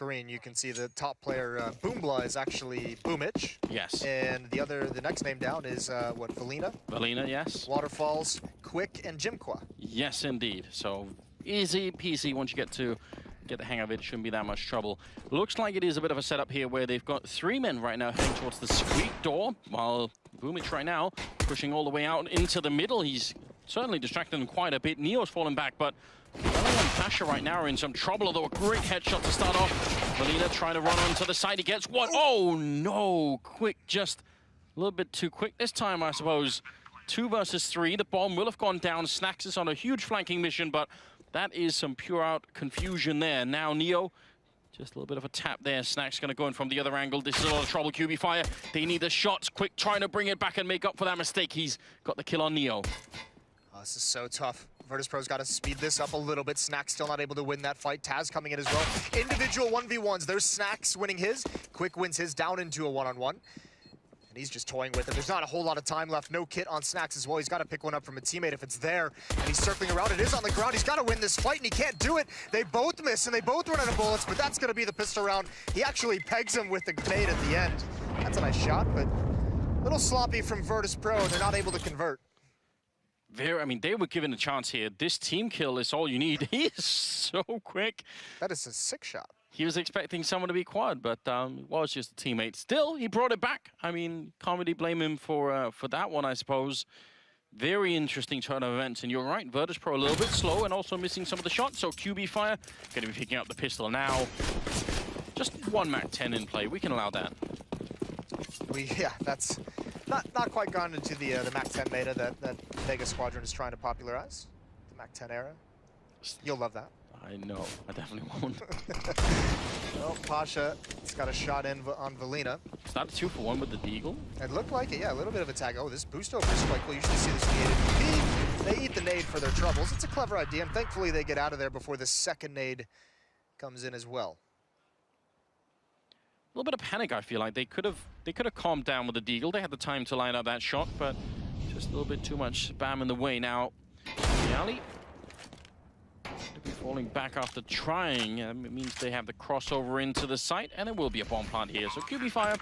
screen, you can see the top player, Boombla, is actually Boomich. Yes. And the next name down is, what, Valina? Valina, yes. Waterfalls, Quick, and Jimqua. Yes, indeed. So easy peasy once you get the hang of it. Shouldn't be that much trouble. Looks like it is a bit of a setup here where they've got 3 men right now heading towards the squeak door, while Boomich right now pushing all the way out into the middle. He's certainly distracted them quite a bit. Neo's fallen back, but Bella and Pasha right now are in some trouble, although a great headshot to start off. Valina trying to run onto the side. He gets one. Oh, no. Quick, just a little bit too quick this time, I suppose. 2 versus 3. The bomb will have gone down. Snax is on a huge flanking mission, but that is some pure out confusion there. Now Neo, just a little bit of a tap there. Snax going to go in from the other angle. This is a lot of trouble. QB Fire, they need the shots. Quick trying to bring it back and make up for that mistake. He's got the kill on Neo. Oh, this is so tough. Virtus.pro's got to speed this up a little bit. Snax still not able to win that fight. Taz coming in as well. Individual 1v1s. There's Snax winning his. Quick wins his down into a one-on-one. And he's just toying with it. There's not a whole lot of time left. No kit on Snax as well. He's got to pick one up from a teammate if it's there. And he's circling around. It is on the ground. He's got to win this fight, and he can't do it. They both miss, and they both run out of bullets, but that's going to be the pistol round. He actually pegs him with the grenade at the end. That's a nice shot, but a little sloppy from Virtus.pro. They're not able to convert. I mean, they were given a chance here. This team kill is all you need. He is so quick. That is a sick shot. He was expecting someone to be quad, but it was just a teammate. Still, he brought it back. I mean, can't really blame him for that one, I suppose. Very interesting turn of events, and you're right, Virtus.pro a little bit slow and also missing some of the shots, so QB Fire going to be picking up the pistol now. Just 1 MAC-10 in play, we can allow that. Yeah, that's not quite gone into the MAC-10 meta that Vegas Squadron is trying to popularize, the MAC-10 era. You'll love that. I know, I definitely won't. Well, Pasha has got a shot in on Valina. Is that a 2-for-1 with the Deagle? It looked like it, yeah, a little bit of a tag. Oh, this boost over is quite cool. You usually see this in the They eat the nade for their troubles. It's a clever idea, and thankfully they get out of there before the second nade comes in as well. A little bit of panic, I feel like. They could have calmed down with the Deagle. They had the time to line up that shot, but just a little bit too much spam in the way. Now, the alley to be falling back after trying. It means they have the crossover into the site, and it will be a bomb plant here. So QB Fire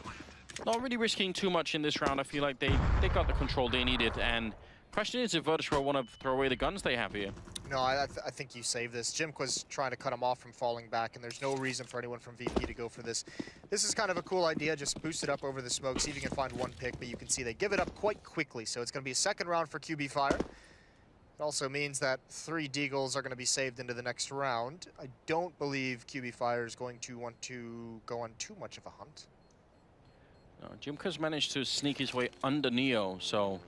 not really risking too much in this round. I feel like they got the control they needed. And question is if Virtus.pro want to throw away the guns they have here. No, I think you save this. Jimqua's trying to cut him off from falling back, and there's no reason for anyone from VP to go for this. This is kind of a cool idea. Just boost it up over the smoke, see if you can find 1 pick, but you can see they give it up quite quickly. So it's going to be a second round for QB Fire. It also means that 3 Deagles are going to be saved into the next round. I don't believe QB Fire is going to want to go on too much of a hunt. No, Jimqua's managed to sneak his way under Neo, so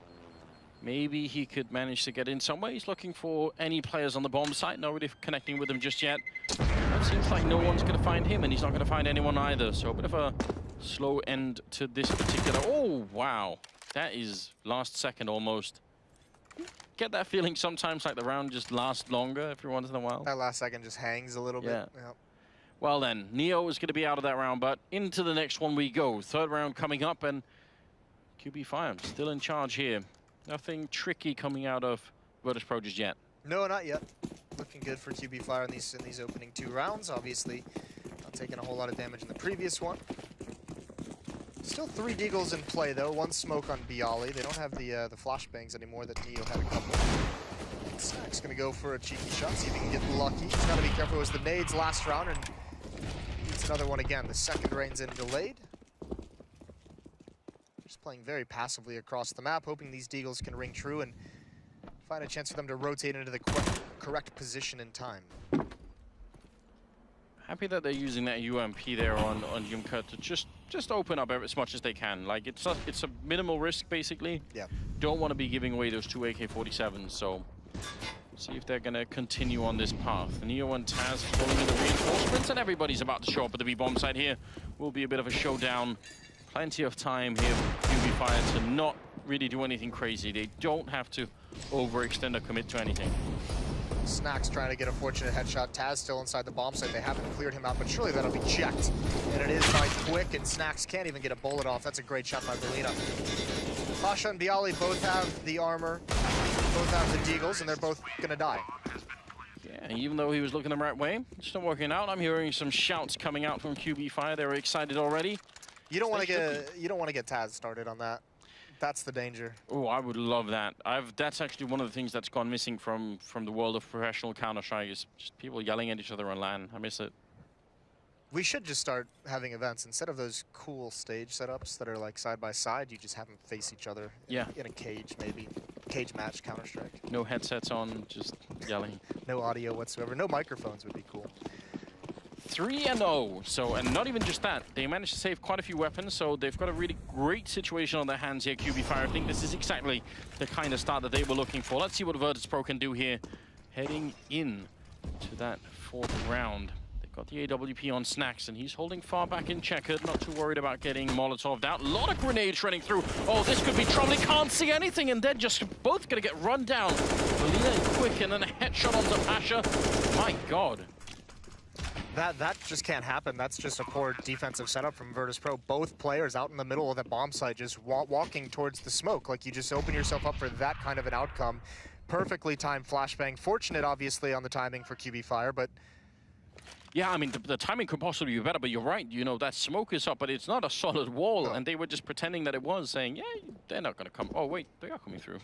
maybe he could manage to get in somewhere. He's looking for any players on the bomb site, not really connecting with them just yet. It seems like no one's going to find him, and he's not going to find anyone either. So a bit of a slow end to this particular... Oh, wow. That is last second almost. Get that feeling sometimes like the round just lasts longer every once in a while. That last second just hangs a little bit. Yep. Well then, Neo is going to be out of that round, but into the next one we go. 3rd round coming up, and QB Fire still in charge here. Nothing tricky coming out of Virtus.pro just yet. No, not yet. Looking good for QB Fire in these opening 2 rounds. Obviously, not taking a whole lot of damage in the previous one. Still 3 Deagles in play though. 1 smoke on Bialy. They don't have the flashbangs anymore that Neo had a couple. Snack's gonna go for a cheeky shot, see if he can get lucky. He's gotta be careful. It was the nades last round, and needs another one again. The second rain's in delayed. Just playing very passively across the map, hoping these Deagles can ring true and find a chance for them to rotate into the correct position in time. Happy that they're using that UMP there on Jimqa to just open up as much as they can. Like it's a minimal risk basically. Yeah. Don't want to be giving away those 2 AK-47s, so see if they're gonna continue on this path. Neo and Taz falling in the reinforcements, and everybody's about to show up at the B-bomb site here. Will be a bit of a showdown. Plenty of time here for QB Fire to not really do anything crazy. They don't have to overextend or commit to anything. Snack's trying to get a fortunate headshot. Taz still inside the bomb site. They haven't cleared him out, but surely that'll be checked. And it is by Quick, and Snacks can't even get a bullet off. That's a great shot by Valina. Pasha and Bialy both have the armor, both have the Deagles, and they're both gonna die. Yeah, Yeah, even though he was looking the right way, it's not working out. I'm hearing some shouts coming out from QB Fire. They're excited already. You don't want to get Taz started on that. That's the danger. Oh, I would love that. That's actually one of the things that's gone missing from the world of professional Counter-Strike is just people yelling at each other on LAN. I miss it. We should just start having events instead of those cool stage setups that are like side by side. You just have them face each other. Yeah. In a cage, maybe. Cage match Counter-Strike. No headsets on, just yelling. No audio whatsoever. No microphones would be cool. 3-0. So, and not even just that. They managed to save quite a few weapons, so they've got a really great situation on their hands here, QB Fire. I think this is exactly the kind of start that they were looking for. Let's see what Virtus.pro can do here, heading in to that fourth round. They've got the AWP on Snacks, and he's holding far back in checkered, not too worried about getting Molotov'd out. A lot of grenades running through. Oh, this could be trouble. He can't see anything, and they're just both going to get run down. Belina and Quick, and then a headshot onto Pasha. My God. That just can't happen. That's just a poor defensive setup from Virtus.pro. Both players out in the middle of the bomb site just walking towards the smoke. Like, you just open yourself up for that kind of an outcome. Perfectly timed flashbang. Fortunate, obviously, on the timing for QB Fire, but... Yeah, I mean, the timing could possibly be better, but you're right. You know, that smoke is up, but it's not a solid wall, and they were just pretending that it was, saying, yeah, they're not going to come. Oh, wait, they are coming through.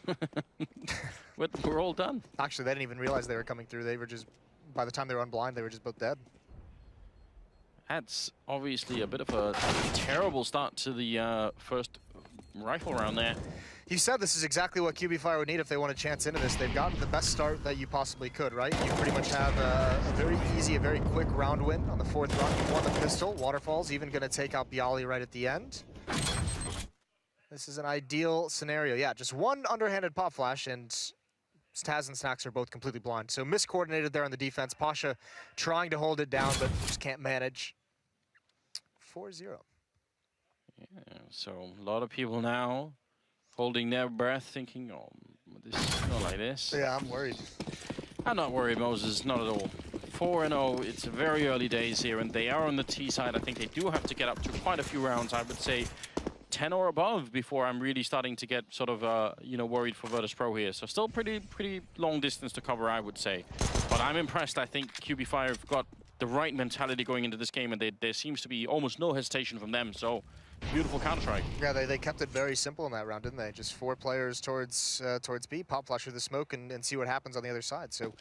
We're all done. Actually, they didn't even realize they were coming through. They were just... By the time they were unblind, they were just both dead. That's obviously a bit of a terrible start to the first rifle round there. You said this is exactly what QB Fire would need if they want a chance into this. They've gotten the best start that you possibly could, right? You pretty much have a very easy, a very quick round win on the fourth round. You won the pistol. Waterfall's even going to take out Bialy right at the end. This is an ideal scenario. Yeah, just one underhanded pop flash, and Taz and Snacks are both completely blind. So miscoordinated there on the defense. Pasha trying to hold it down, but just can't manage. 4-0. Yeah, so a lot of people now holding their breath, thinking, oh, this is not like this. Yeah, I'm worried. I'm not worried, Moses, not at all. 4-0, it's very early days here, and they are on the T side. I think they do have to get up to quite a few rounds, I would say 10 or above, before I'm really starting to get sort of, you know, worried for Virtus.pro here. So still pretty long distance to cover, I would say. But I'm impressed. I think QB Fire have got the right mentality going into this game, and there seems to be almost no hesitation from them. So beautiful Counter-Strike. Yeah, they kept it very simple in that round, didn't they? Just 4 players towards B, pop flash through the smoke, and see what happens on the other side. So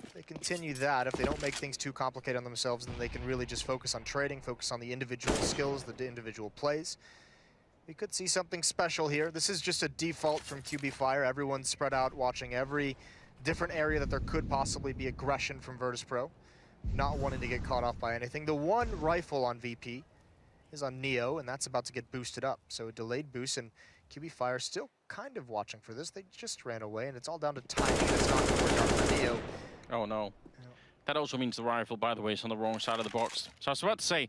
if they continue that, if they don't make things too complicated on themselves, then they can really just focus on trading, focus on the individual skills, the individual plays. We could see something special here. This is just a default from QB Fire. Everyone's spread out, watching every different area that there could possibly be aggression from Virtus.pro, not wanting to get caught off by anything. The one rifle on VP is on Neo, and that's about to get boosted up. So a delayed boost, and QB Fire still kind of watching for this. They just ran away, and it's all down to timing. That's not going to work out for Neo. Oh, no. Yeah. That also means the rifle, by the way, is on the wrong side of the box. So I was about to say,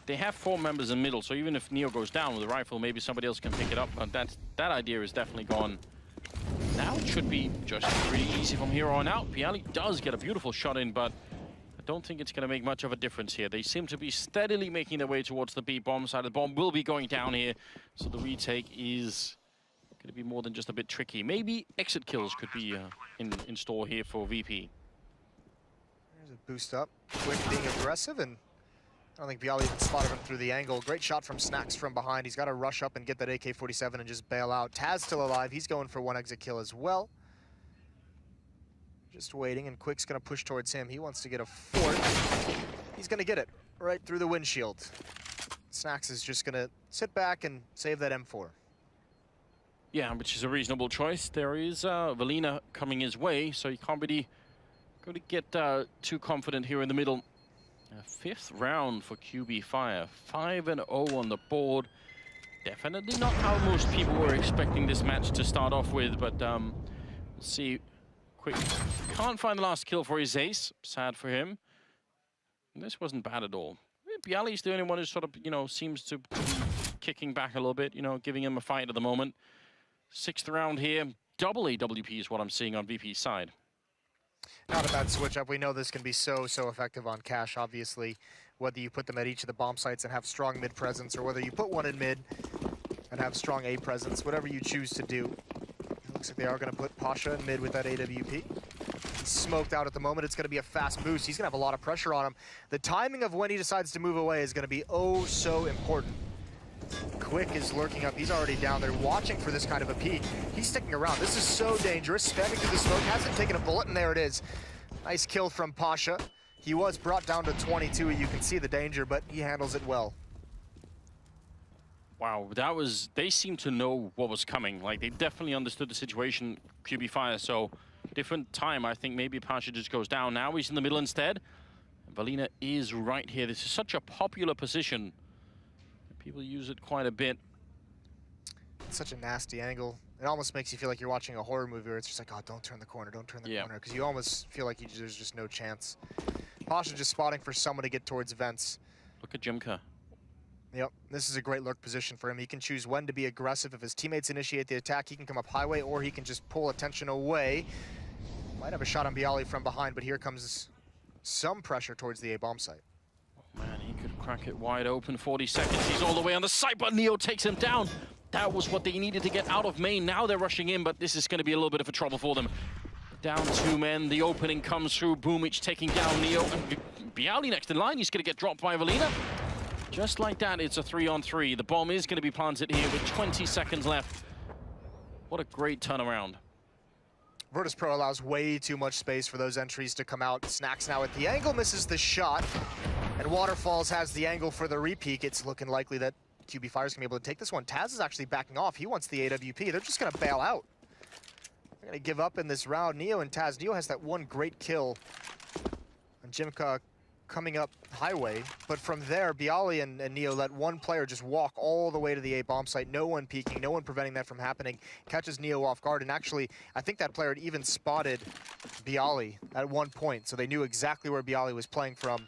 they have 4 members in middle, so even if Neo goes down with the rifle, maybe somebody else can pick it up. But that idea is definitely gone. Now it should be just pretty easy from here on out. Bialy does get a beautiful shot in, but I don't think it's going to make much of a difference here. They seem to be steadily making their way towards the B bomb side. The bomb will be going down here, so the retake is going to be more than just a bit tricky. Maybe exit kills could be in store here for VP. There's a boost up. Quick being aggressive, and I don't think Bialy even spotted him through the angle. Great shot from Snacks from behind. He's got to rush up and get that AK-47 and just bail out. Taz still alive. He's going for 1 exit kill as well. Just waiting, and Quick's going to push towards him. He wants to get a 4th. He's going to get it right through the windshield. Snacks is just going to sit back and save that M4. Yeah, which is a reasonable choice. There is Valina coming his way, so you can't really go to get too confident here in the middle. 5th round for QB Fire. 5-0 on the board. Definitely not how most people were expecting this match to start off with, but we'll see. Quick can't find the last kill for his ace. Sad for him. And this wasn't bad at all. Bialy's the only one who sort of, you know, seems to be kicking back a little bit, you know, giving him a fight at the moment. 6th round here. Double AWP is what I'm seeing on VP's side. Not a bad switch up. We know this can be so effective on Cash, obviously. Whether you put them at each of the bomb sites and have strong mid presence, or whether you put one in mid and have strong A presence, whatever you choose to do. It looks like they are going to put Pasha in mid with that AWP. smoked out at the moment. It's going to be a fast boost. He's going to have a lot of pressure on him. The timing of when he decides to move away is going to be oh so important. Quick is lurking up. He's already down there watching for this kind of a peek. He's sticking around. This is so dangerous. Spamming through the smoke. Hasn't taken a bullet, and there it is. Nice kill from Pasha. He was brought down to 22. You can see the danger, but he handles it well. Wow, that was... They seemed to know what was coming. Like, they definitely understood the situation, QB Fire. So, different time. I think maybe Pasha just goes down. Now he's in the middle instead. Valina is right here. This is such a popular position. People use it quite a bit. It's such a nasty angle. It almost makes you feel like you're watching a horror movie where it's just like, oh, don't turn the corner, don't turn the corner. Because you almost feel like there's just no chance. Pasha just spotting for someone to get towards vents. Look at Jimka. Yep, this is a great lurk position for him. He can choose when to be aggressive. If his teammates initiate the attack, he can come up highway, or he can just pull attention away. Might have a shot on Bialy from behind, but here comes some pressure towards the A-bomb site. Oh man, he could crack it wide open. 40 seconds, he's all the way on the side, but Neo takes him down. That was what they needed to get out of main. Now they're rushing in, but this is going to be a little bit of a trouble for them. Down 2 men, the opening comes through. Boomich taking down Neo, and Bialy next in line. He's going to get dropped by Valina. Just like that, it's a 3-on-3. The bomb is going to be planted here with 20 seconds left. What a great turnaround. Virtus Pro allows way too much space for those entries to come out. Snacks now at the angle, misses the shot. And Waterfalls has the angle for the repeat. It's looking likely that QB Fire's gonna be able to take this one. Taz is actually backing off. He wants the AWP. They're just gonna bail out. They're gonna give up in this round. Neo and Taz. Neo has that one great kill. And Jimka coming up highway, but from there, Bialy and Neo let one player just walk all the way to the A-bomb site. No one peeking, no one preventing that from happening. Catches Neo off guard, and actually, I think that player had even spotted Bialy at one point, so they knew exactly where Bialy was playing from.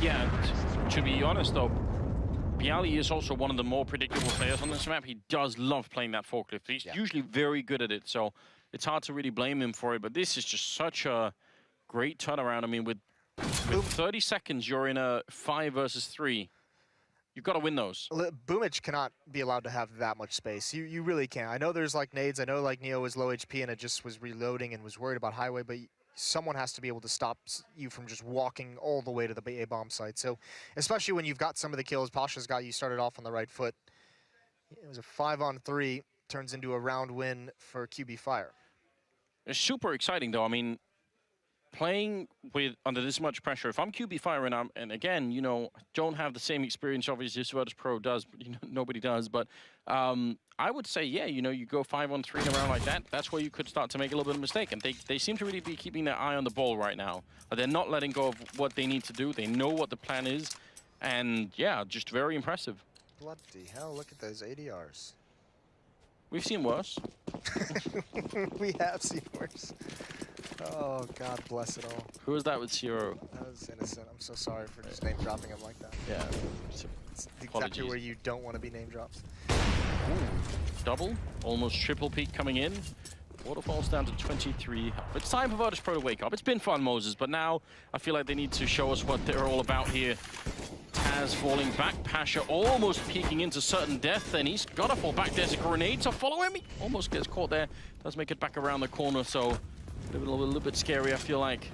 Yeah, to be honest though, Bialy is also one of the more predictable players on this map. He does love playing that forklift. He's usually very good at it, so it's hard to really blame him for it, but this is just such a great turnaround. I mean, with 30 seconds, you're in a 5 versus 3. You've got to win those. Boomich cannot be allowed to have that much space. You really can't. I know there's like nades. I know like Neo was low HP and it just was reloading and was worried about highway, but someone has to be able to stop you from just walking all the way to the A-bomb site. So, especially when you've got some of the kills, Pasha's got you started off on the right foot. It was a 5-on-3, turns into a round win for QB Fire. It's super exciting though. I mean, playing with under this much pressure, if I'm QB Fire and again, you know, I don't have the same experience obviously as Virtus Pro does, but you know, nobody does, but I would say, yeah, you know, you go 5-on-3 in a round like that, that's where you could start to make a little bit of a mistake, and they seem to really be keeping their eye on the ball right now. They're not letting go of what they need to do. They know what the plan is, and yeah, just very impressive. Bloody hell, look at those ADRs. We've seen worse. We have seen worse. Oh, God bless it all. Who was that with Zero? That was innocent. I'm so sorry for just name dropping him like that. Yeah. It's exactly where you don't want to be name dropped. Ooh, double, almost triple peak coming in. Waterfalls down to 23. It's time for Virtus Pro to wake up. It's been fun, Moses, but now I feel like they need to show us what they're all about here. Taz falling back, Pasha almost peeking into certain death, then he's got to fall back. There's a grenade to follow him. He almost gets caught there. Does make it back around the corner, so a little bit scary, I feel like.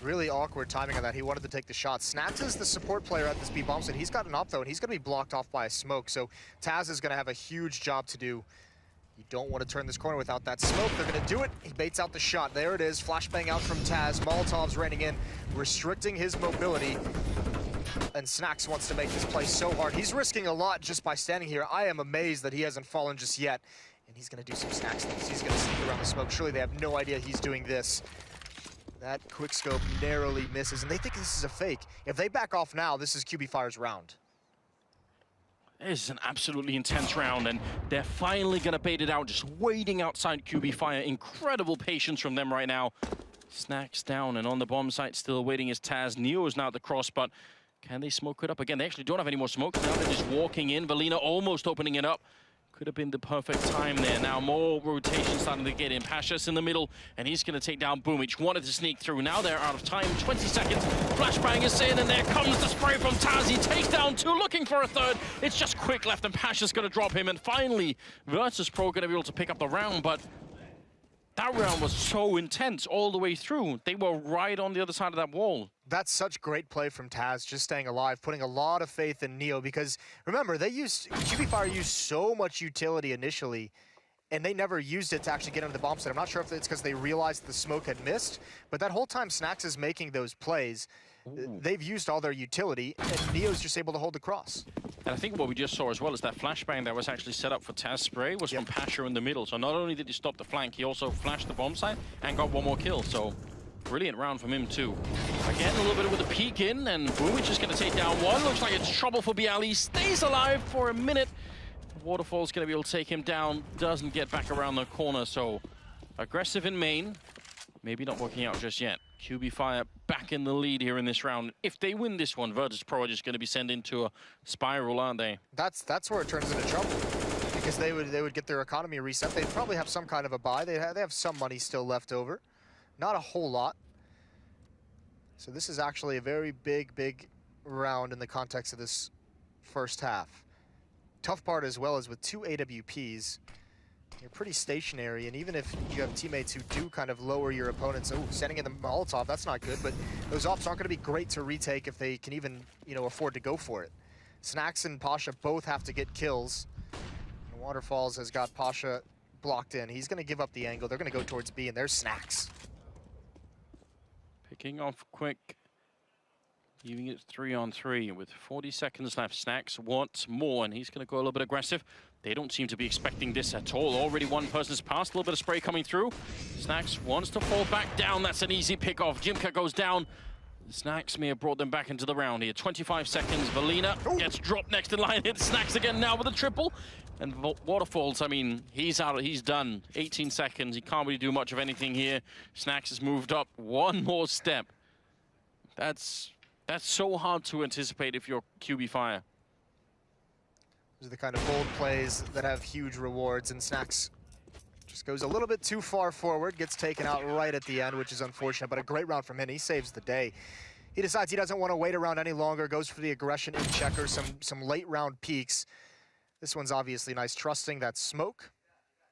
Really awkward timing on that. He wanted to take the shot. Snaps is the support player at this B-bomb site. He's got an op though, and he's going to be blocked off by a smoke, so Taz is going to have a huge job to do. You don't want to turn this corner without that smoke. They're going to do it. He baits out the shot. There it is. Flashbang out from Taz. Molotov's raining in, restricting his mobility. And Snacks wants to make this play so hard. He's risking a lot just by standing here. I am amazed that he hasn't fallen just yet. And he's going to do some Snacks things. He's going to sneak around the smoke. Surely they have no idea he's doing this. That quickscope narrowly misses, and they think this is a fake. If they back off now, this is QB Fire's round. This is an absolutely intense round, and they're finally going to bait it out, just waiting outside QB Fire. Incredible patience from them right now. Snacks down, and on the bomb site, still waiting is Taz. Neo is now at the cross, but can they smoke it up again? They actually don't have any more smoke. Now they're just walking in. Valina almost opening it up. Could have been the perfect time there. Now more rotation starting to get in. Pasha's in the middle, and he's going to take down Boomich. Wanted to sneak through. Now they're out of time. 20 seconds. Flashbang is in, and there comes the spray from Taz. He takes down 2, looking for a 3rd. It's just Quick left, and Pasha's going to drop him. And finally, Virtus Pro going to be able to pick up the round, but That round was so intense all the way through. They were right on the other side of that wall. That's such great play from Taz, just staying alive, putting a lot of faith in Neo, because remember, QB Fire used so much utility initially, and they never used it to actually get into the bomb site. I'm not sure if it's because they realized the smoke had missed, but that whole time Snax is making those plays, they've used all their utility, and Neo's just able to hold the cross. And I think what we just saw as well is that flashbang that was actually set up for Taz spray was from Pasha in the middle. So not only did he stop the flank, he also flashed the bomb site and got one more kill. So brilliant round from him too. Again, a little bit with a peek in, and Boomich is going to take down one. Looks like it's trouble for Bialy. Stays alive for a minute. Waterfall's going to be able to take him down. Doesn't get back around the corner, so aggressive in main. Maybe not working out just yet. QB Fire back in the lead here in this round. If they win this one, Virtus Pro are just going to be sent into a spiral, aren't they? That's where it turns into trouble, because they would get their economy reset. They'd probably have some kind of a buy. They have some money still left over, not a whole lot. So this is actually a very big round in the context of this first half. Tough part as well is with 2 AWPs. You're pretty stationary, and even if you have teammates who do kind of lower your opponents, sending in the Molotov, that's not good, but those ops aren't going to be great to retake if they can even, afford to go for it. Snax and Pasha both have to get kills. And Waterfalls has got Pasha blocked in. He's going to give up the angle. They're going to go towards B, and there's Snax. Picking off quick. Leaving it 3-on-3 with 40 seconds left. Snax wants more, and he's going to go a little bit aggressive. They don't seem to be expecting this at all. Already one person's passed, a little bit of spray coming through. Snax wants to fall back down. That's an easy pick off. Jimka goes down. Snax may have brought them back into the round here. 25 seconds. Valina gets dropped next in line. Hits Snax again now with a triple. And Waterfalls, I mean, he's out. He's done. 18 seconds. He can't really do much of anything here. Snax has moved up one more step. That's so hard to anticipate if you're QB Fire. Those are the kind of bold plays that have huge rewards, and Snax just goes a little bit too far forward, gets taken out right at the end, which is unfortunate, but a great round from him. He saves the day. He decides he doesn't want to wait around any longer, goes for the aggression in checker, some late round peaks. This one's obviously nice, trusting that smoke,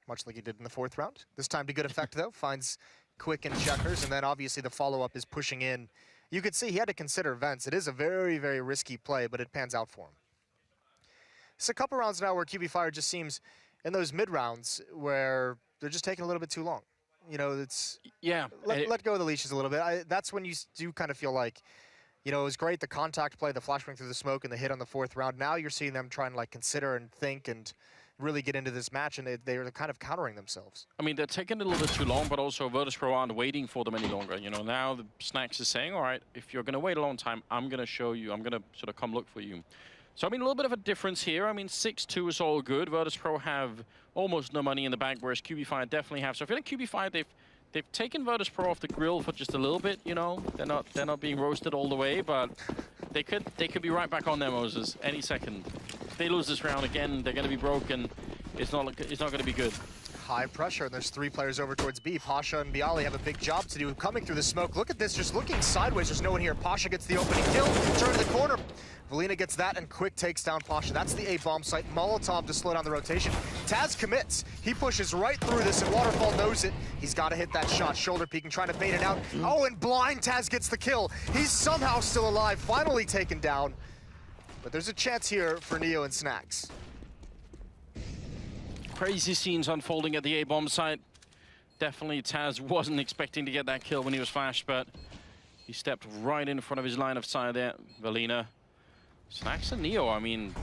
much like he did in the 4th round. This time to good effect, though, finds quick in checkers, and then obviously the follow-up is pushing in. You could see he had to consider vents. It is a very risky play, but it pans out for him. It's a couple rounds now where QB Fire just seems, in those mid rounds, where they're just taking a little bit too long. It's let go of the leashes a little bit. That's when you do kind of feel like, it was great, the contact play, the flashbang through the smoke, and the hit on the 4th round. Now you're seeing them trying to consider and think and really get into this match, and they're kind of countering themselves. I mean, they're taking a little bit too long, but also Virtus Pro aren't waiting for them any longer. Now the Snax is saying, all right, if you're going to wait a long time, I'm going to show you. I'm going to sort of come look for you. So, I mean, a little bit of a difference here. I mean, 6-2 is all good. Virtus Pro have almost no money in the bank, whereas QB Fire definitely have. So I feel like QB Fire, they've taken Virtus Pro off the grill for just a little bit, They're not being roasted all the way, but they could be right back on their Moses any second. If they lose this round again, they're going to be broken. It's not going to be good. High pressure, and there's 3 players over towards B. Pasha and Bialy have a big job to do coming through the smoke. Look at this, just looking sideways. There's no one here. Pasha gets the opening kill, turn to the corner. Valina gets that, and quick takes down Pasha. That's the A-bomb site. Molotov to slow down the rotation. Taz commits. He pushes right through this, and Waterfall knows it. He's got to hit that shot. Shoulder peeking, trying to bait it out. Oh, and blind Taz gets the kill. He's somehow still alive, finally taken down. But there's a chance here for Neo and Snax. Crazy scenes unfolding at the A-bomb site. Definitely Taz wasn't expecting to get that kill when he was flashed, but he stepped right in front of his line of sight there. Valina. Snax and Neo, I mean,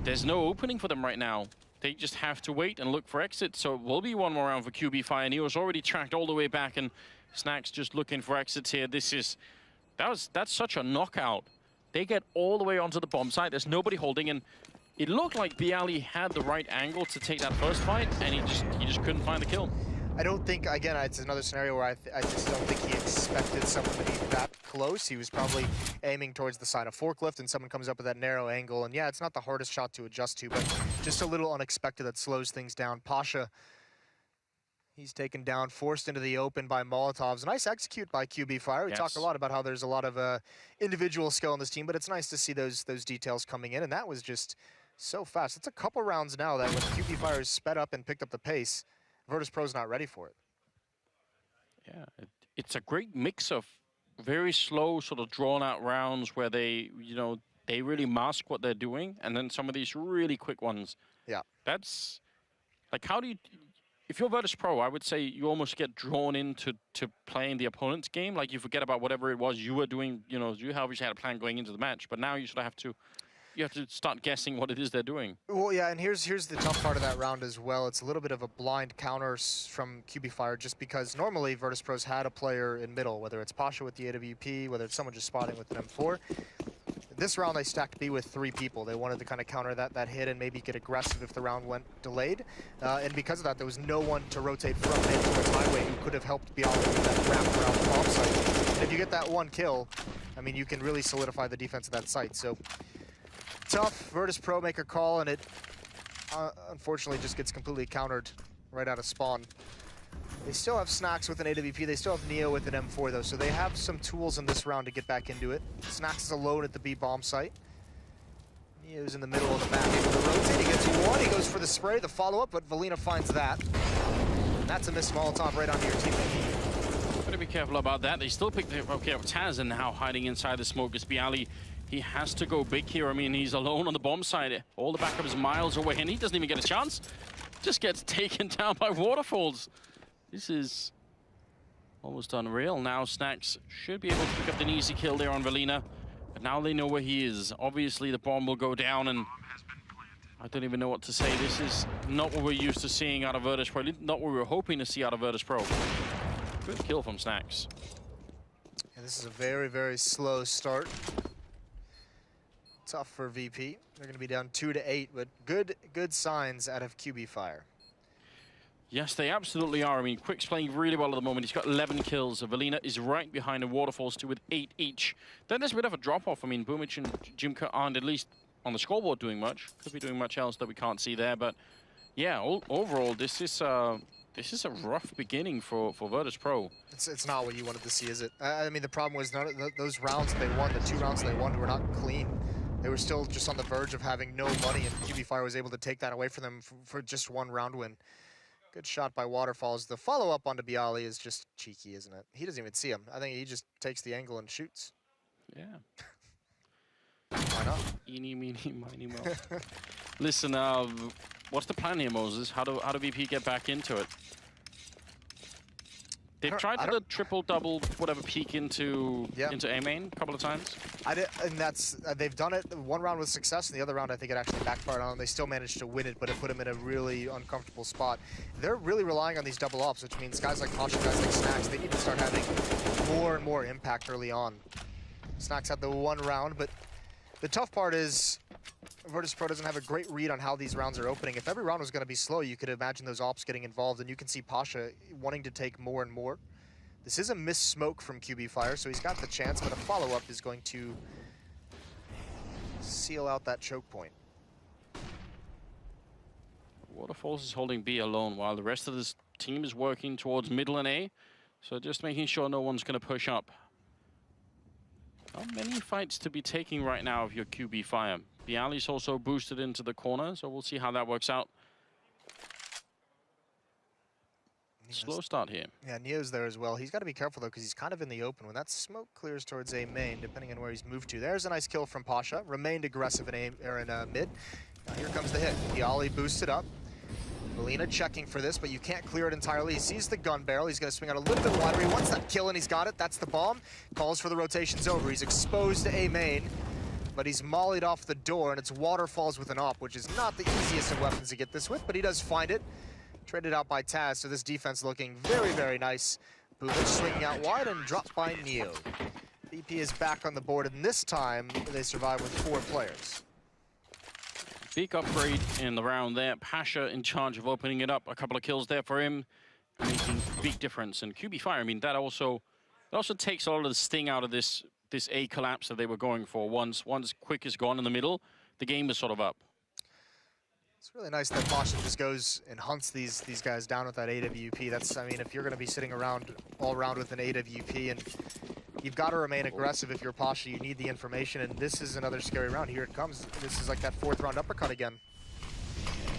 there's no opening for them right now. They just have to wait and look for exits, so it will be one more round for QB Fire. Neo's already tracked all the way back, and Snax just looking for exits here. That's such a knockout. They get all the way onto the bomb site. There's nobody holding, and it looked like Bialy had the right angle to take that first fight, and he just couldn't find the kill. I don't think, again, it's another scenario where I just don't think he expected someone to be that close. He was probably aiming towards the side of forklift, and someone comes up with that narrow angle. And yeah, it's not the hardest shot to adjust to, but just a little unexpected that slows things down. Pasha, he's taken down, forced into the open by Molotovs. Nice execute by QB Fire. We talk a lot about how there's a lot of individual skill on this team, but it's nice to see those details coming in, and that was just so fast. It's a couple rounds now that when QB Fire has sped up and picked up the pace, Virtus Pro's not ready for it. Yeah, it's a great mix of very slow, sort of drawn-out rounds where they, they really mask what they're doing, and then some of these really quick ones. Yeah. That's like, how do you? If you're Virtus Pro, I would say you almost get drawn into playing the opponent's game. Like you forget about whatever it was you were doing. You obviously had a plan going into the match, but now you sort of have to. You have to start guessing what it is they're doing. Well, yeah, and here's the tough part of that round as well. It's a little bit of a blind counter from QB Fire, just because normally Virtus Pros had a player in middle, whether it's Pasha with the AWP, whether it's someone just spotting with an M4. This round they stacked B with 3 people. They wanted to kind of counter that hit and maybe get aggressive if the round went delayed. And because of that, there was no one to rotate from mid towards highway who could have helped Bialy with that wrap around the bomb site. And if you get that one kill, I mean, you can really solidify the defense of that site. So tough. Virtus Pro make a call, and it unfortunately just gets completely countered right out of spawn. They still have Snacks with an AWP. They still have Neo with an M4, though, so they have some tools in this round to get back into it. Snacks is alone at the B bomb site. Neo's in the middle of the map, able to rotate. He gets one. He goes for the spray, the follow-up, but Valina finds that. And that's a missed Molotov right onto your teammate. Gotta be careful about that. They still picked up Taz, and now hiding inside the smoke is Bialy. He has to go big here. I mean, he's alone on the bomb side. All the backup is miles away, and he doesn't even get a chance. Just gets taken down by Waterfalls. This is almost unreal. Now Snacks should be able to pick up an easy kill there on Valina. But now they know where he is. Obviously, the bomb will go down, and I don't even know what to say. This is not what we're used to seeing out of Virtus Pro. Not what we were hoping to see out of Virtus Pro. Good kill from Snacks. And this is a very, very slow start. Tough for VP. They're going to be down 2-8, but good signs out of QB Fire. Yes, they absolutely are. I mean, Quick's playing really well at the moment. He's got 11 kills. Valina is right behind the Waterfalls 2 with 8 each. Then there's a bit of a drop-off. I mean, Boomich and Jimka aren't, at least on the scoreboard, doing much. Could be doing much else that we can't see there. But yeah, overall, this is a rough beginning for Virtus Pro. It's not what you wanted to see, is it? I mean, the problem was none of those rounds they won, the 2 rounds they won, were not clean. They were still just on the verge of having no money, and QB Fire was able to take that away from them for just 1 round win. Good shot by Waterfalls. The follow-up onto Bialy is just cheeky, isn't it? He doesn't even see him. I think he just takes the angle and shoots. Yeah. Why not? Eeny, meeny, miny, mo. Listen, what's the plan here, Moses? How do VP get back into it? They've tried for the triple-double, whatever, peek into A main a couple of times. And that's they've done it 1 round with success, and the other round I think it actually backfired on them. They still managed to win it, but it put them in a really uncomfortable spot. They're really relying on these double ops, which means guys like Pasha, guys like Snacks, they need to start having more and more impact early on. Snacks had the 1 round, but the tough part is Virtus Pro doesn't have a great read on how these rounds are opening. If every round was going to be slow, you could imagine those ops getting involved, and you can see Pasha wanting to take more and more. This is a missed smoke from QB Fire, so he's got the chance, but a follow-up is going to seal out that choke point. Waterfalls is holding B alone while the rest of this team is working towards middle and A. So just making sure no one's going to push up. Not many fights to be taking right now if you're QB Fire. Bialy's also boosted into the corner, so we'll see how that works out. Slow start here. Yeah, Neo's there as well. He's got to be careful, though, because he's kind of in the open. When that smoke clears towards A main, depending on where he's moved to. There's a nice kill from Pasha. Remained aggressive in mid. Now here comes the hit. Bialy boosted up. Valina checking for this, but you can't clear it entirely. He sees the gun barrel. He's going to swing out a little bit wider. He wants that kill, and he's got it. That's the bomb. Calls for the rotations over. He's exposed to A main, but he's mollied off the door, and it's Waterfalls with an op, which is not the easiest of weapons to get this with, but he does find it. Traded out by Taz, so this defense looking very, very nice. Boomich swinging out wide and dropped by Neo. VP is back on the board, and this time they survive with 4 players. Big upgrade in the round there. Pasha in charge of opening it up. A couple of kills there for him, making big difference. And QB Fire, I mean, that also takes a lot of the sting out of this A collapse that they were going for. Once Quick is gone in the middle, the game is sort of up. It's really nice that Pasha just goes and hunts these guys down with that AWP. That's, I mean, if you're going to be sitting around all around with an AWP, and you've got to remain aggressive if you're Pasha, you need the information, and this is another scary round. Here it comes. This is like that 4th round uppercut again.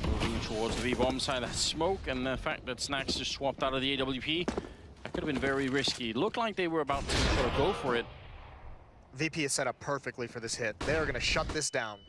Moving towards the B-bomb side, that smoke, and the fact that Snacks just swapped out of the AWP, that could have been very risky. It looked like they were about to sort of go for it. VP is set up perfectly for this hit. They're going to shut this down.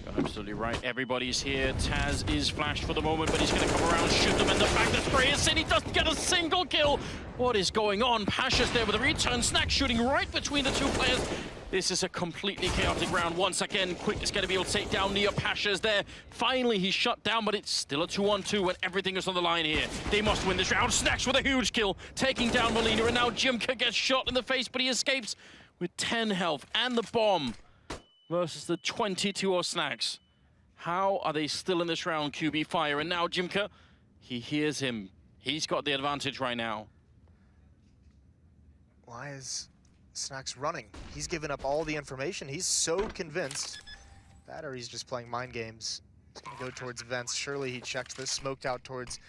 You're absolutely right. Everybody's here. Taz is flashed for the moment, but he's going to come around and shoot them in the back. The spray is in. He doesn't get a single kill. What is going on? Pasha's there with a return. Snack shooting right between the two players. This is a completely chaotic round. Once again, Quick is going to be able to take down Neo. Pasha's there. Finally, he's shut down, but it's still a 2-on-2 when everything is on the line here. They must win this round. Snacks with a huge kill, taking down Molina, and now Jimka gets shot in the face, but he escapes with 10 health and the bomb versus the 22 of Snacks. How are they still in this round, QB Fire? And now Jimka, he hears him. He's got the advantage right now. Why is Snacks running? He's given up all the information. He's so convinced. That or he's just playing mind games. He's gonna go towards vents. Surely he checked this. Smoked out towards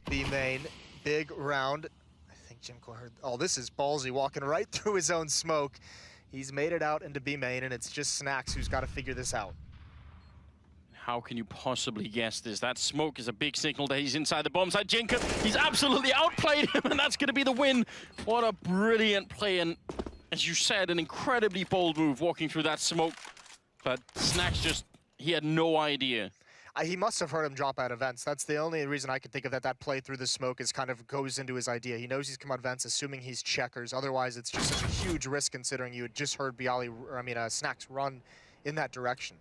B main. Big round. I think Jimko heard. Oh, this is ballsy, walking right through his own smoke. He's made it out into B main, and it's just Snacks who's got to figure this out. How can you possibly guess this? That smoke is a big signal that he's inside the bomb site. Jimka, he's absolutely outplayed him, and that's going to be the win. What a brilliant play, and as you said, an incredibly bold move walking through that smoke. But Snacks just, he had no idea. He must have heard him drop out of vents. That's the only reason I could think of that play through the smoke is kind of goes into his idea. He knows he's come out of vents, assuming he's checkers. Otherwise, it's just such a huge risk considering you had just heard Snacks run in that direction.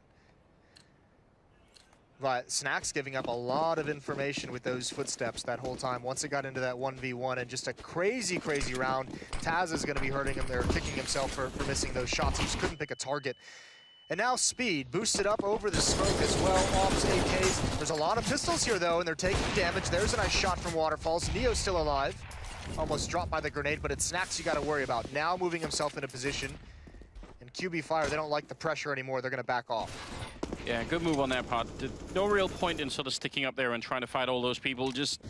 But Snacks giving up a lot of information with those footsteps that whole time. Once it got into that 1v1 and just a crazy, crazy round, Taz is going to be hurting him there, kicking himself for missing those shots. He just couldn't pick a target. And now Speed boosted up over the smoke as well. Ops, AKs. There's a lot of pistols here though, and they're taking damage. There's a nice shot from Waterfalls. Neo's still alive. Almost dropped by the grenade, but it's Snacks you got to worry about. Now moving himself into position. And QB Fire, they don't like the pressure anymore. They're going to back off. Yeah, good move on that part. No real point in sort of sticking up there and trying to fight all those people. Just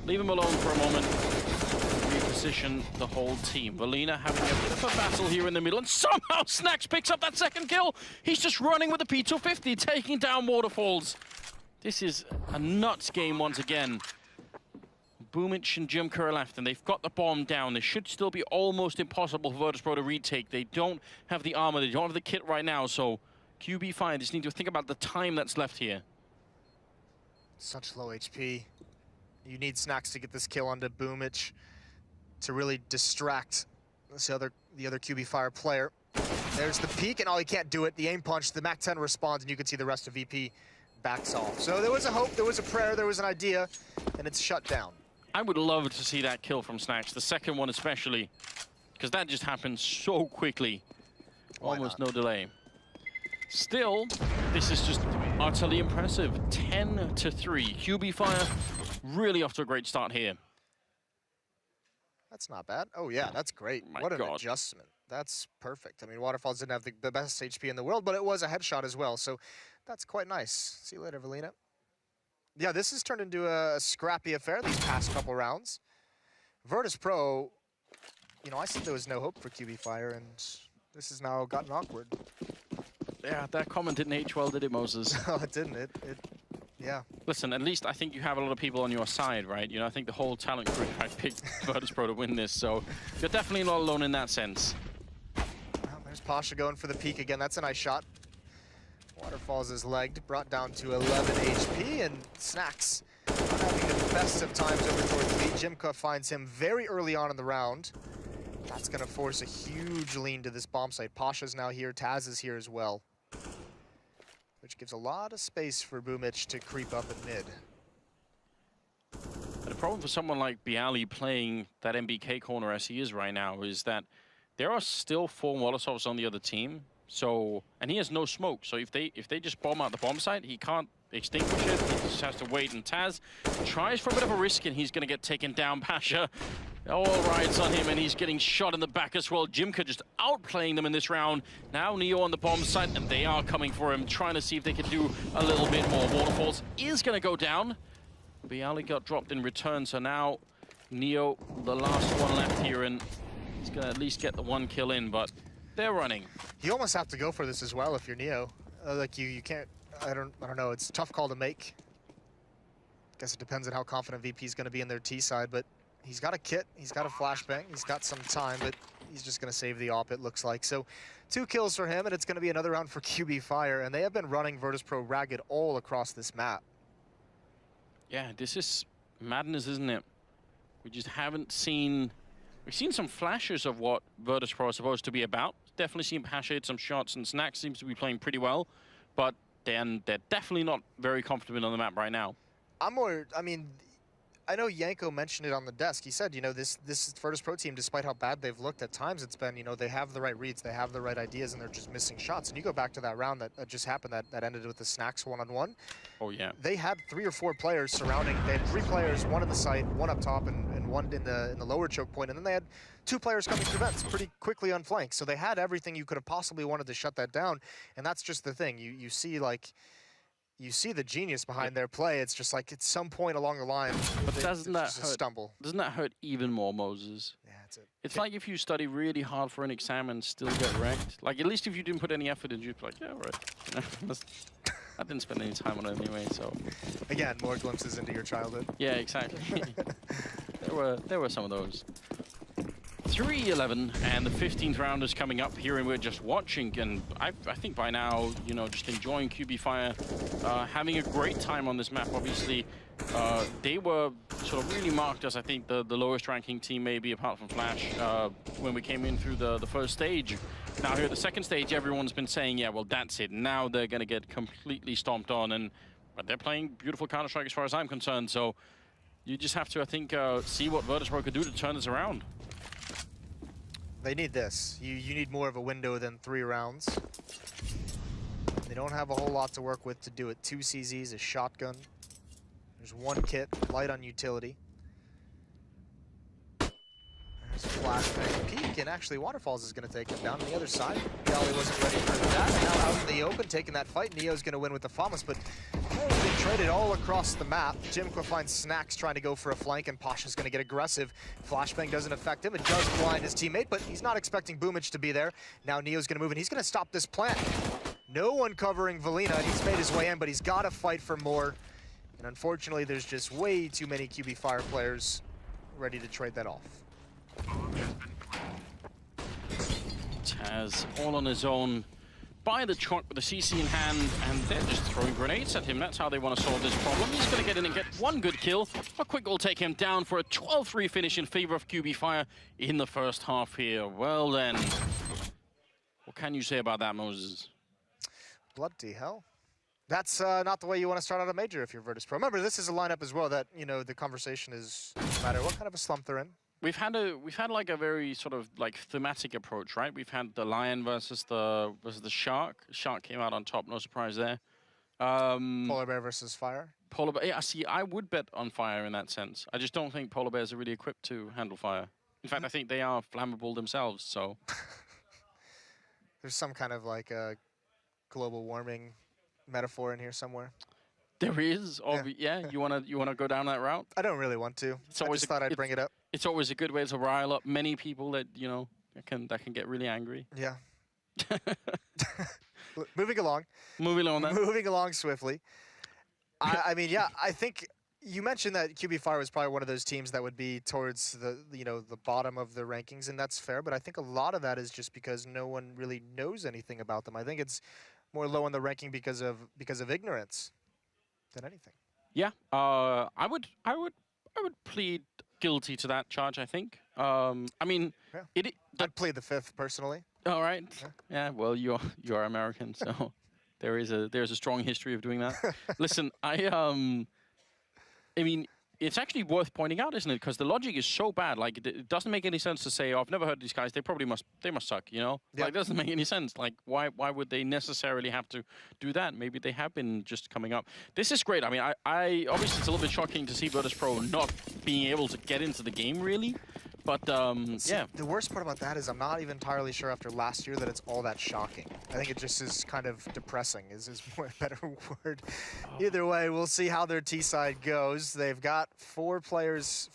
leave him alone for a moment. Reposition the whole team. Valina having a bit of a battle here in the middle, and somehow Snacks picks up that second kill. He's just running with the P250, taking down Waterfalls. This is a nuts game once again. Boomich and Jimka are left, and they've got the bomb down. This should still be almost impossible for Virtus.pro to retake. They don't have the armor, they don't have the kit right now, so QB Fire just need to think about the time that's left here. Such low HP. You need Snacks to get this kill onto Boomich to really distract the other QB Fire player. There's the peek, and he can't do it. The aim punch, the MAC-10 responds, and you can see the rest of VP backs off. So there was a hope, there was a prayer, there was an idea, and it's shut down. I would love to see that kill from Snacks, the second one especially, because that just happened so quickly. Almost no delay. Still, this is just utterly impressive. 10-3. QB Fire really off to a great start here. That's not bad. Oh yeah, that's great. My what an God. adjustment. That's perfect. I mean, Waterfalls didn't have the best HP in the world, but it was a headshot as well, so that's quite nice. See you later, Valina. Yeah, this has turned into a scrappy affair these past couple rounds. Virtus.pro, you know, I said there was no hope for QB Fire, and this has now gotten awkward. Yeah, that comment didn't age well, did it, Moses? No, it didn't. Yeah. Listen, at least I think you have a lot of people on your side, right? You know, I think the whole talent crew had picked Virtus.pro to win this, so you're definitely not alone in that sense. Well, there's Pasha going for the peek again. That's a nice shot. Waterfalls is legged, brought down to 11 HP, and Snacks not having the best of times over towards B. Jimka finds him very early on in the round. That's going to force a huge lean to this bomb site. Pasha's now here, Taz is here as well, which gives a lot of space for Boomich to creep up at mid. And the problem for someone like Bialy playing that MBK corner as he is right now is that there are still 4 Molotovs on the other team. So, and he has no smoke. So if they just bomb out the bomb site, he can't extinguish it. He just has to wait. And Taz tries for a bit of a risk, and he's going to get taken down. Pasha all rides on him, and he's getting shot in the back as well. Jimka just outplaying them in this round. Now Neo on the bomb site, and they are coming for him, trying to see if they can do a little bit more. Waterfalls is going to go down. Bialy got dropped in return, so now Neo, the last one left here, and he's going to at least get the 1 kill in, but they're running. You almost have to go for this as well if you're Neo. Like you can't. I don't know. It's a tough call to make. Guess it depends on how confident VP is going to be in their T side, but He's got a kit, he's got a flashbang, he's got some time, but he's just going to save the op, it looks like. So 2 kills for him, and it's going to be another round for QB Fire, and they have been running Virtus.pro ragged all across this map. Yeah, this is madness, isn't it? We just haven't seen... We've seen some flashes of what Virtus.pro is supposed to be about. Definitely seen Pasha hit some shots, and Snack seems to be playing pretty well, but then they're definitely not very comfortable on the map right now. I know Yanko mentioned it on the desk. He said, you know, this Virtus.pro team, despite how bad they've looked at times, it's been, you know, they have the right reads, they have the right ideas, and they're just missing shots. And you go back to that round that just happened, that ended with the Snacks one-on-one. Oh, yeah. They had 3 or 4 players surrounding. They had 3 players, 1 in the site, 1 up top, and 1 in the lower choke point. And then they had 2 players coming through vents pretty quickly on flank. So they had everything you could have possibly wanted to shut that down. And that's just the thing. You see, like... You see the genius behind their play. It's just like at some point along the line, but doesn't that hurt? Stumble. Doesn't that hurt even more, Moses? Yeah, that's it. It's like if you study really hard for an exam and still get wrecked. Like at least if you didn't put any effort in, you'd be like, yeah, all right. You know, I didn't spend any time on it anyway, so. Again, more glimpses into your childhood. Yeah, exactly. there were some of those. 3-11, and the 15th round is coming up here, and we're just watching, and I think by now, you know, just enjoying QB Fire, having a great time on this map. Obviously, they were sort of really marked as, I think, the lowest ranking team, maybe, apart from Flash, when we came in through the first stage. Now here at the second stage, everyone's been saying, yeah, well, that's it. Now they're going to get completely stomped on, but they're playing beautiful Counter-Strike as far as I'm concerned, so you just have to, I think, see what Virtus.pro could do to turn this around. They need this. You need more of a window than 3 rounds. They don't have a whole lot to work with to do it. 2 CZs, a shotgun. There's 1 kit, light on utility. There's a flashbang peek, and actually Waterfalls is going to take him down on the other side. Bialy wasn't ready for that. Now out in the open, taking that fight. Neo's going to win with the FAMAS, but they traded all across the map. Jimqua finds Snacks trying to go for a flank, and Pasha's going to get aggressive. Flashbang doesn't affect him. It does blind his teammate, but he's not expecting Boomich to be there. Now Neo's going to move, and he's going to stop this plant. No one covering Valina, and he's made his way in, but he's got to fight for more. And unfortunately, there's just way too many QB Fire players ready to trade that off. Taz all on his own by the truck with the CC in hand, and they're just throwing grenades at him. That's how they want to solve this problem. He's going to get in and get 1 good kill. A quick will take him down for a 12-3 finish in favor of QB Fire in the first half here. Well then, what can you say about that, Moses? Bloody hell. That's not the way you want to start out a major if you're Virtus.pro. Remember, this is a lineup as well that, you know, the conversation is no matter what kind of a slump they're in. We've had like a very sort of like thematic approach, right? We've had the lion versus the shark. Shark came out on top, no surprise there. Polar bear versus fire. Polar bear. Yeah, see, I would bet on fire in that sense. I just don't think polar bears are really equipped to handle fire. In fact, I think they are flammable themselves. So there's some kind of like a global warming metaphor in here somewhere. There is. Yeah. You wanna go down that route? I don't really want to. I just thought I'd bring it up. It's always a good way to rile up many people that, you know, that can get really angry. Yeah. Moving along. Moving along then. Moving along swiftly. I mean, yeah, I think you mentioned that QB Fire was probably one of those teams that would be towards the bottom of the rankings, and that's fair, but I think a lot of that is just because no one really knows anything about them. I think it's more low on the ranking because of ignorance than anything. Yeah, I would plead guilty to that charge, I think. I mean, yeah. I'd plead the 5th personally. All right. Yeah. Well, you're American, so there's a strong history of doing that. Listen, I mean, it's actually worth pointing out, isn't it? Because the logic is so bad. Like, it doesn't make any sense to say, "Oh, I've never heard of these guys. They must suck." You know, yeah. Like, it doesn't make any sense. Like, why would they necessarily have to do that? Maybe they have been just coming up. This is great. I mean, I obviously it's a little bit shocking to see Virtus.pro not being able to get into the game really. But, yeah. The worst part about that is I'm not even entirely sure after last year that it's all that shocking. I think it just is kind of depressing, is more a better word. Either way, we'll see how their T-side goes. They've got 5 players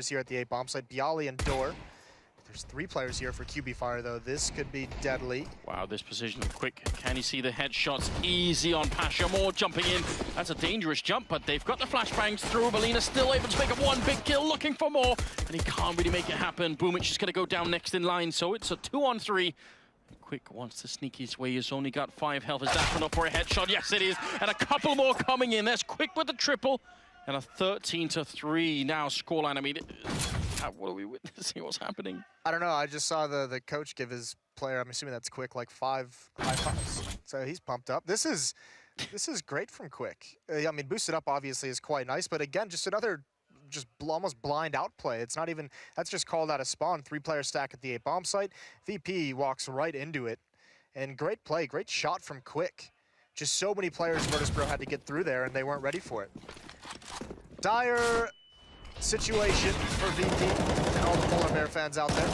here at the 8 bomb site, Bialy and Door. There's 3 players here for QB Fire, though. This could be deadly. Wow, this position quick. Can he see the headshots? Easy on Pasha. More jumping in. That's a dangerous jump, but they've got the flashbangs through. Belina still able to make up 1 big kill, looking for more, and he can't really make it happen. Boomich is going to go down next in line, so it's a 2-on-3. Quick wants to sneak his way. He's only got 5 health. Is that enough for a headshot? Yes, it is. And a couple more coming in. There's Quick with the triple. And a 13-3 now scoreline. I mean, what are we witnessing? What's happening? I don't know. I just saw the coach give his player, I'm assuming that's Quick, like 5 high fives. So he's pumped up. This is great from Quick. I mean, boosted up obviously is quite nice, but again, just another almost blind outplay. It's not even, that's just called out a spawn. 3-player stack at the A bomb site. VP walks right into it. And great play, great shot from Quick. Just so many players Virtus.pro had to get through there and they weren't ready for it. Dire situation for VP and all the Polar Bear fans out there.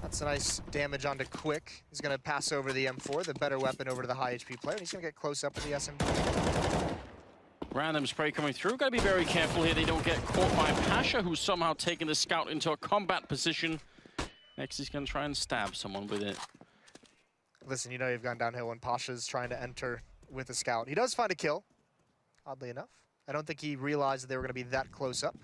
That's a nice damage onto Quick. He's going to pass over the M4, the better weapon, over to the high HP player, and he's going to get close up with the SMG. Random spray coming through. Got to be very careful here. They don't get caught by Pasha, who's somehow taken the scout into a combat position. Next, he's going to try and stab someone with it. Listen, you know you've gone downhill when Pasha's trying to enter with a scout. He does find a kill, oddly enough. I don't think he realized that they were going to be that close up.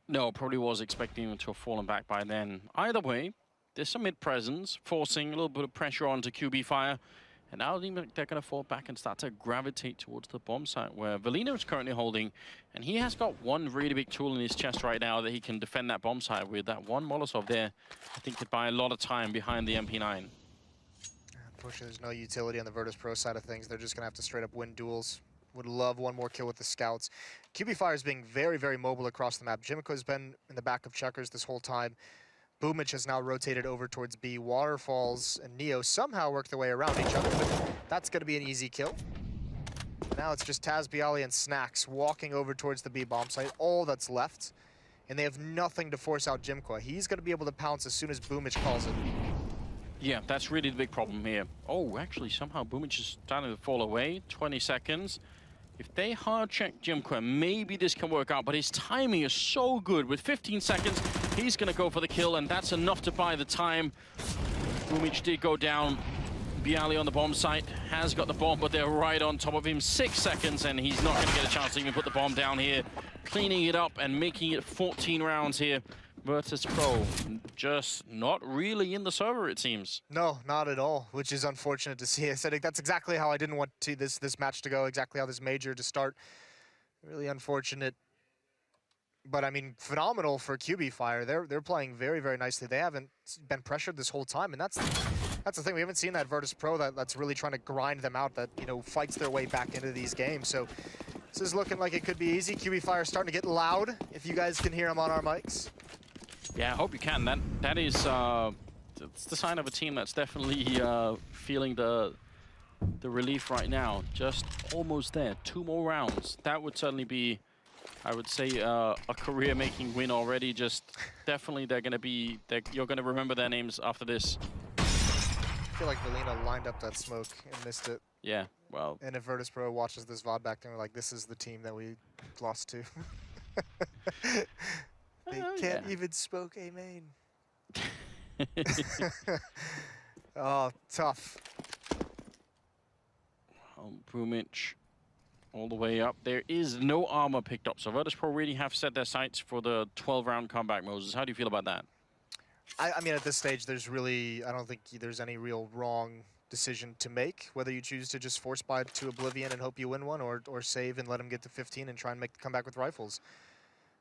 No, probably was expecting him to have fallen back by then. Either way, there's some mid-presence, forcing a little bit of pressure onto QB Fire. And now they're going to fall back and start to gravitate towards the bomb site where Velino is currently holding. And he has got 1 really big tool in his chest right now that he can defend that bomb site with. That 1 Molotov there, I think, could buy a lot of time behind the MP9. Unfortunately, there's no utility on the Virtus.pro side of things. They're just going to have to straight up win duels. Would love 1 more kill with the scouts. QB Fire is being very, very mobile across the map. Jimiko has been in the back of checkers this whole time. Boomich has now rotated over towards B. Waterfalls and Neo somehow work their way around each other, but that's going to be an easy kill. Now it's just Taz, Bialy, and Snacks walking over towards the B bomb site, all that's left. And they have nothing to force out Jimko. He's going to be able to pounce as soon as Boomich calls it. Yeah, that's really the big problem here. Oh, actually, somehow Boomich is starting to fall away. 20 seconds. If they hard check Jimko, maybe this can work out, but his timing is so good. With 15 seconds, he's going to go for the kill, and that's enough to buy the time. Boomich did go down. Bialy on the bomb site has got the bomb, but they're right on top of him. 6 seconds, and he's not going to get a chance to even put the bomb down here. Cleaning it up and making it 14 rounds here. Virtus.pro just not really in the server, it seems. No, not at all, which is unfortunate to see. I said that's exactly how I didn't want this match to go, exactly how this major to start. Really unfortunate. But I mean, phenomenal for QB Fire. They're playing very, very nicely. They haven't been pressured this whole time, and that's the thing. We haven't seen that Virtus.pro that's really trying to grind them out, that, you know, fights their way back into these games. So this is looking like it could be easy. QB Fire starting to get loud, if you guys can hear them on our mics. Yeah, I hope you can. That is it's the sign of a team that's definitely feeling the relief right now. Just almost there. 2 more rounds. That would certainly be, I would say, a career-making win already. Just definitely they're going to be, you're going to remember their names after this. I feel like Velino lined up that smoke and missed it. Yeah, well. And if Virtus.pro watches this VOD back, then we're like, this is the team that we lost to. They can't even smoke a main. Oh, tough. Boomich all the way up. There is no armor picked up, so Virtus.pro really have set their sights for the 12-round comeback, Moses. How do you feel about that? I mean, at this stage, I don't think there's any real wrong decision to make, whether you choose to just force buy to Oblivion and hope you win one, or save and let him get to 15 and try and make the comeback with rifles.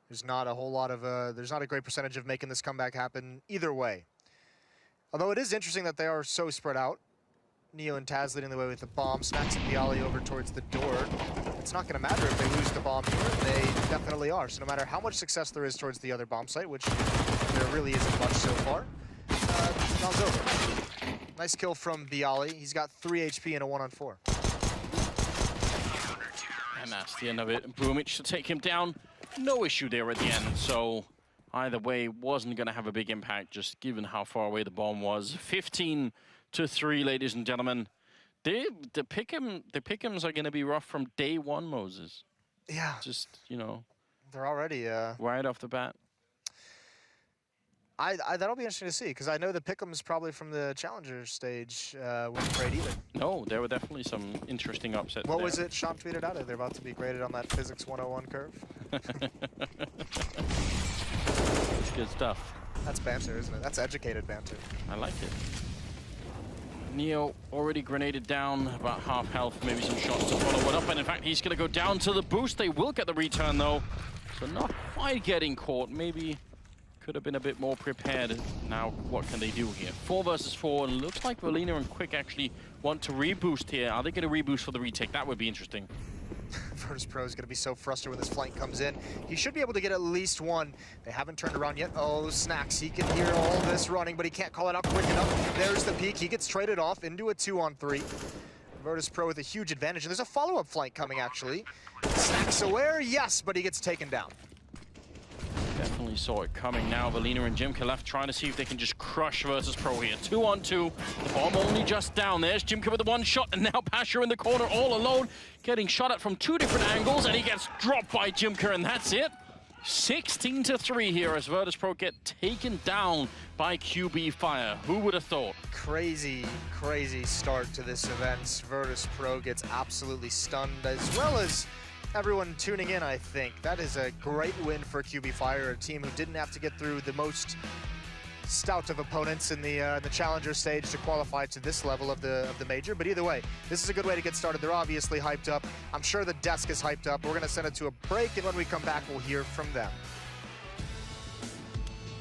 There's not a whole lot of, there's not a great percentage of making this comeback happen either way. Although it is interesting that they are so spread out. Neo and Taz leading the way with the bomb, Snacks and Bialy over towards the door. It's not going to matter if they lose the bomb here. They definitely are. So no matter how much success there is towards the other bomb site, which there really isn't much so far, round's over. Nice kill from Bialy. He's got 3 HP and a 1-on-4. And that's the end of it. Boomich to take him down. No issue there at the end, so either way wasn't going to have a big impact, just given how far away the bomb was. 15-3, ladies and gentlemen. The pick'ems are going to be rough from day one, Moses. Yeah. Just, you know. They're already... right off the bat. That'll be interesting to see, because I know the pick'em's probably from the Challenger stage wouldn't grade either. No, there were definitely some interesting upsets What there. was it Sean tweeted out? They're about to be graded on that Physics 101 curve. It's good stuff. That's banter, isn't it? That's educated banter. I like it. Neo already grenaded down, about half health, maybe some shots to follow it up, and in fact he's going to go down to the boost. They will get the return though, so not quite getting caught. Maybe could have been a bit more prepared. Now what can they do here? 4 versus 4, and looks like Valina and Quick actually want to reboost here. Are they going to reboost for the retake? That would be interesting. Virtus Pro is going to be so frustrated when this flank comes in. He should be able to get at least one. They haven't turned around yet. Oh, Snacks, he can hear all this running, but he can't call it out quick enough. There's the peak. He gets traded off into a 2-on-3. Virtus Pro with a huge advantage, and there's a follow-up flank coming, actually. Snacks aware, yes, but he gets taken down. Definitely saw it coming now. Valina and Jimka left trying to see if they can just crush Virtus Pro here. 2-on-2. The bomb only just down. There's Jimka with the 1 shot, and now Pasha in the corner all alone, getting shot at from 2 different angles, and he gets dropped by Jimka, and that's it. 16-3 here as Virtus Pro get taken down by QB Fire. Who would have thought? Crazy, crazy start to this event. Virtus Pro gets absolutely stunned, as well as everyone tuning in, I think. That is a great win for QB Fire, a team who didn't have to get through the most stout of opponents in the Challenger stage to qualify to this level of the major. But either way, this is a good way to get started. They're obviously hyped up. I'm sure the desk is hyped up. We're going to send it to a break, and when we come back, we'll hear from them.